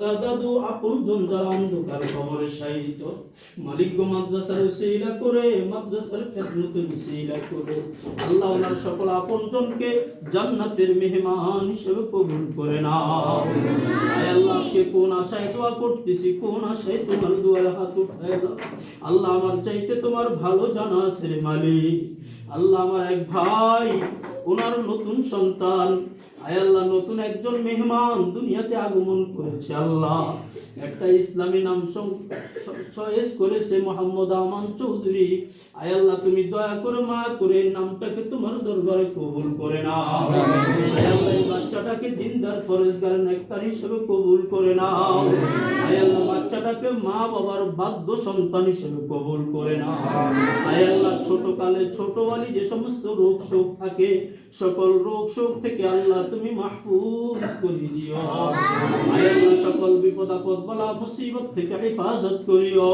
দাদু আপনজন যারা অন্ধকার কবরে শায়িত মালিক গো মাদ্রাসার উসিলা করে মাদ্রাসার খেদমতের উসিলা করে আল্লাহ ওনার সকল আপনজনকে জান্নাতের মেহমান হিসেবে কবুল করে নাও। আয় আল্লাহ, আজকে কোন আশায় দোয়া করতেছি, কোন আশায় তোমার দুয়ারে হাত উঠায় দাও। আল্লাহ, আমার চাইতে তোমার ভালো জানা আছে রে মালিক। আল্লাহ, আমার এক ভাই, ওনার নতুন সন্তান, আয় আল্লাহ নতুন একজন মেহমান দুনিয়াতে আগমন করেছে। আল্লাহ, একটা ইসলামী নাম চয়েস করেছে মোহাম্মদ আমান চৌধুরী। আয় আল্লাহ, তুমি দয়া করে মায়া করে নামটাকে তোমার দরবারে কবুল করে নাও। আয় আল্লাহ, এই বাচ্চাটাকে দিনদার ফরেজগার নেককার হিসেবে কবুল করে নাও। আয় আল্লাহ, বাচ্চাটাকে মা বাবার বাধ্য সন্তান হিসেবে কবুল করে নাও। আয় আল্লাহ, ছোটকালে ছোটওয়ালি যে সমস্ত রোগ শোক থাকে, সকল রোগ শোক থেকে আল্লাহ তুমি মাহফুজ করে দিও। আয় আল্লাহ, সকল বিপদ আপদ বালা মুসিবত থেকে হেফাজত করিও।